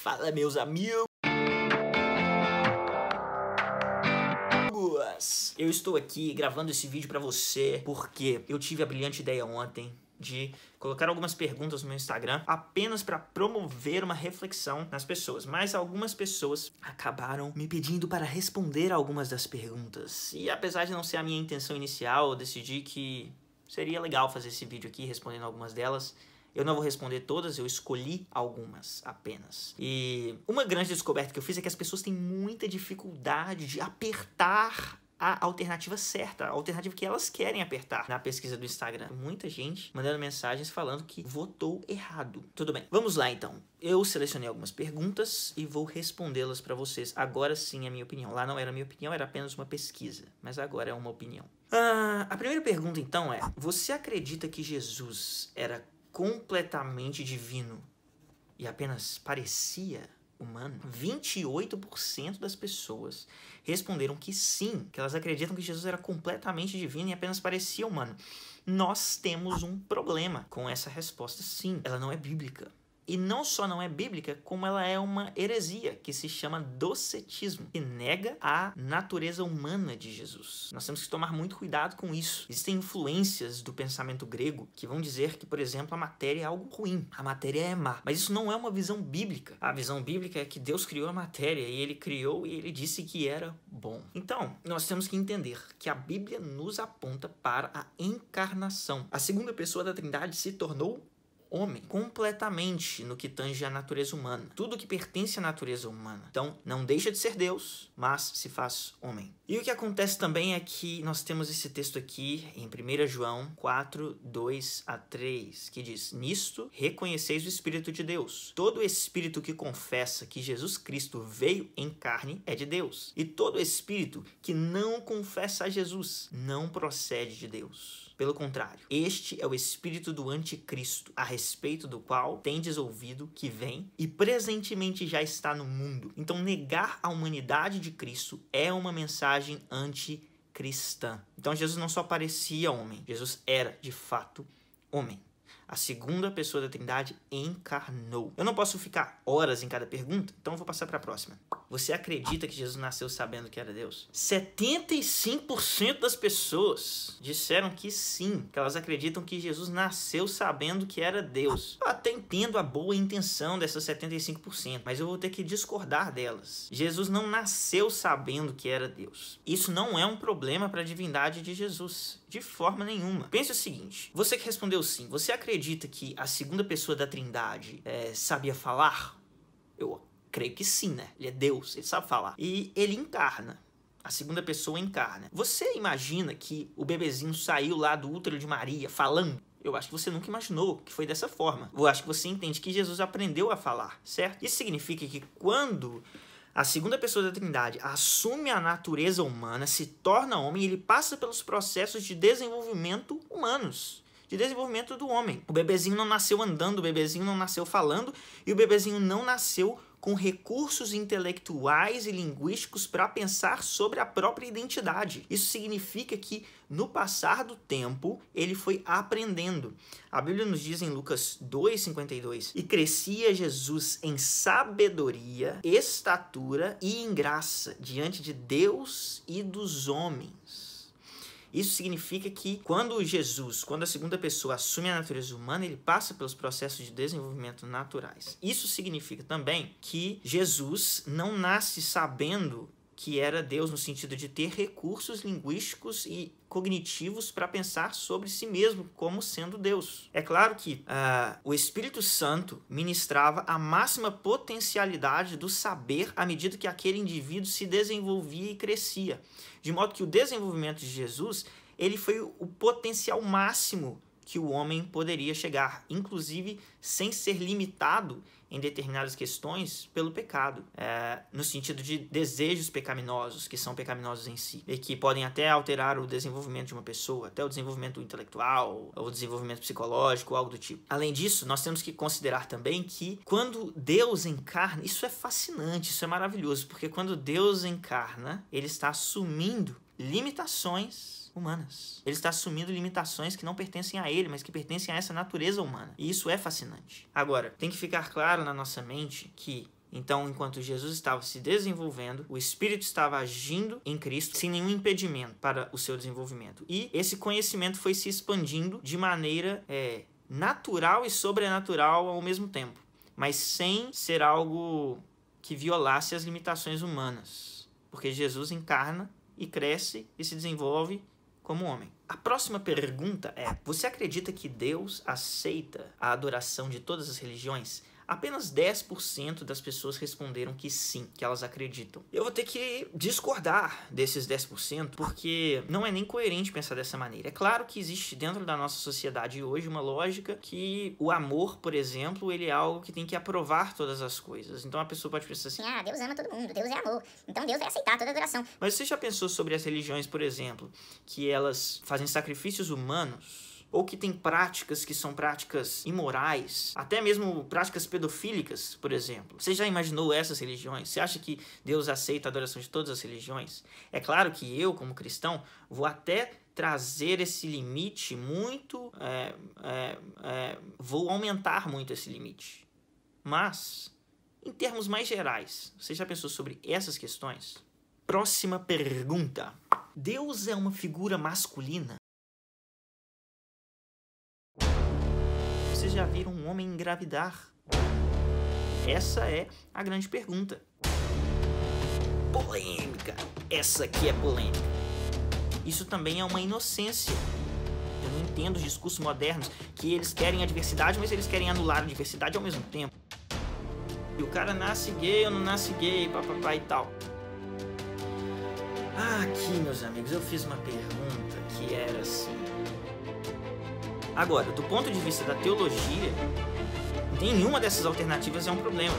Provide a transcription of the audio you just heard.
Fala, meus amigos! Eu estou aqui gravando esse vídeo pra você porque eu tive a brilhante ideia ontem de colocar algumas perguntas no meu Instagram apenas para promover uma reflexão nas pessoas. Mas algumas pessoas acabaram me pedindo para responder algumas das perguntas. E apesar de não ser a minha intenção inicial, eu decidi que seria legal fazer esse vídeo aqui respondendo algumas delas. Eu não vou responder todas, eu escolhi algumas apenas. E uma grande descoberta que eu fiz é que as pessoas têm muita dificuldade de apertar a alternativa certa, a alternativa que elas querem apertar na pesquisa do Instagram. Muita gente mandando mensagens falando que votou errado. Tudo bem, vamos lá então. Eu selecionei algumas perguntas e vou respondê-las para vocês. Agora sim é a minha opinião. Lá não era a minha opinião, era apenas uma pesquisa. Mas agora é uma opinião. A primeira pergunta então é: você acredita que Jesus era completamente divino e apenas parecia humano? 28% das pessoas responderam que sim, que elas acreditam que Jesus era completamente divino e apenas parecia humano. Nós temos um problema com essa resposta, sim. Ela não é bíblica. E não só não é bíblica, como ela é uma heresia, que se chama docetismo, que nega a natureza humana de Jesus. Nós temos que tomar muito cuidado com isso. Existem influências do pensamento grego que vão dizer que, por exemplo, a matéria é algo ruim, a matéria é má. Mas isso não é uma visão bíblica. A visão bíblica é que Deus criou a matéria, e Ele criou e Ele disse que era bom. Então, nós temos que entender que a Bíblia nos aponta para a encarnação. A segunda pessoa da Trindade se tornou homem, completamente no que tange à natureza humana. Tudo que pertence à natureza humana. Então, não deixa de ser Deus, mas se faz homem. E o que acontece também é que nós temos esse texto aqui em 1 João 4, 2 a 3, que diz: nisto reconheceis o Espírito de Deus. Todo espírito que confessa que Jesus Cristo veio em carne é de Deus. E todo espírito que não confessa a Jesus não procede de Deus. Pelo contrário, este é o espírito do anticristo, a respeito do qual tendes ouvido que vem e presentemente já está no mundo. Então, negar a humanidade de Cristo é uma mensagem anticristã. Então, Jesus não só parecia homem, Jesus era, de fato, homem. A segunda pessoa da Trindade encarnou. Eu não posso ficar horas em cada pergunta, então eu vou passar para a próxima. Você acredita que Jesus nasceu sabendo que era Deus? 75% das pessoas disseram que sim, que elas acreditam que Jesus nasceu sabendo que era Deus. Eu até entendo a boa intenção dessas 75%, mas eu vou ter que discordar delas. Jesus não nasceu sabendo que era Deus. Isso não é um problema para a divindade de Jesus, de forma nenhuma. Pense o seguinte: você que respondeu sim, você acredita que a segunda pessoa da Trindade sabia falar? Eu creio que sim, né? Ele é Deus, ele sabe falar. E ele encarna. A segunda pessoa encarna. Você imagina que o bebezinho saiu lá do útero de Maria falando? Eu acho que você nunca imaginou que foi dessa forma. Eu acho que você entende que Jesus aprendeu a falar, certo? Isso significa que quando a segunda pessoa da Trindade assume a natureza humana, se torna homem, ele passa pelos processos de desenvolvimento humanos, de desenvolvimento do homem. O bebezinho não nasceu andando, o bebezinho não nasceu falando, e o bebezinho não nasceu com recursos intelectuais e linguísticos para pensar sobre a própria identidade. Isso significa que, no passar do tempo, ele foi aprendendo. A Bíblia nos diz em Lucas 2,52: e crescia Jesus em sabedoria, estatura e em graça diante de Deus e dos homens. Isso significa que quando a segunda pessoa assume a natureza humana, ele passa pelos processos de desenvolvimento naturais. Isso significa também que Jesus não nasce sabendo que era Deus, no sentido de ter recursos linguísticos e cognitivos para pensar sobre si mesmo como sendo Deus. É claro que o Espírito Santo ministrava a máxima potencialidade do saber à medida que aquele indivíduo se desenvolvia e crescia. De modo que o desenvolvimento de Jesus, ele foi o potencial máximo que o homem poderia chegar, inclusive sem ser limitado em determinadas questões pelo pecado, no sentido de desejos pecaminosos, que são pecaminosos em si, e que podem até alterar o desenvolvimento de uma pessoa, até o desenvolvimento intelectual, ou o desenvolvimento psicológico, algo do tipo. Além disso, nós temos que considerar também que quando Deus encarna, isso é fascinante, isso é maravilhoso, porque quando Deus encarna, ele está assumindo limitações humanas. Ele está assumindo limitações que não pertencem a ele, mas que pertencem a essa natureza humana. E isso é fascinante. Agora, tem que ficar claro na nossa mente que Então, enquanto Jesus estava se desenvolvendo, o Espírito estava agindo em Cristo sem nenhum impedimento para o seu desenvolvimento. E esse conhecimento foi se expandindo de maneira natural e sobrenatural ao mesmo tempo, mas sem ser algo que violasse as limitações humanas, porque Jesus encarna e cresce e se desenvolve como homem. A próxima pergunta é: você acredita que Deus aceita a adoração de todas as religiões? Apenas 10% das pessoas responderam que sim, que elas acreditam. Eu vou ter que discordar desses 10%, porque não é nem coerente pensar dessa maneira. É claro que existe dentro da nossa sociedade hoje uma lógica que o amor, por exemplo, ele é algo que tem que aprovar todas as coisas. Então a pessoa pode pensar assim: ah, Deus ama todo mundo, Deus é amor, então Deus vai aceitar toda adoração. Mas você já pensou sobre as religiões, por exemplo, que elas fazem sacrifícios humanos? Ou que tem práticas que são práticas imorais, até mesmo práticas pedofílicas, por exemplo. Você já imaginou essas religiões? Você acha que Deus aceita a adoração de todas as religiões? É claro que eu, como cristão, vou até trazer esse limite muito... vou aumentar muito esse limite. Mas, em termos mais gerais, você já pensou sobre essas questões? Próxima pergunta. Deus é uma figura masculina? Vocês já viram um homem engravidar? Essa é a grande pergunta. Polêmica! Essa aqui é polêmica. Isso também é uma inocência. Eu não entendo os discursos modernos que eles querem a diversidade, mas eles querem anular a diversidade ao mesmo tempo. E o cara nasce gay ou não nasce gay, papapá e tal. Aqui, meus amigos, eu fiz uma pergunta que era assim... Agora, do ponto de vista da teologia, nenhuma dessas alternativas é um problema.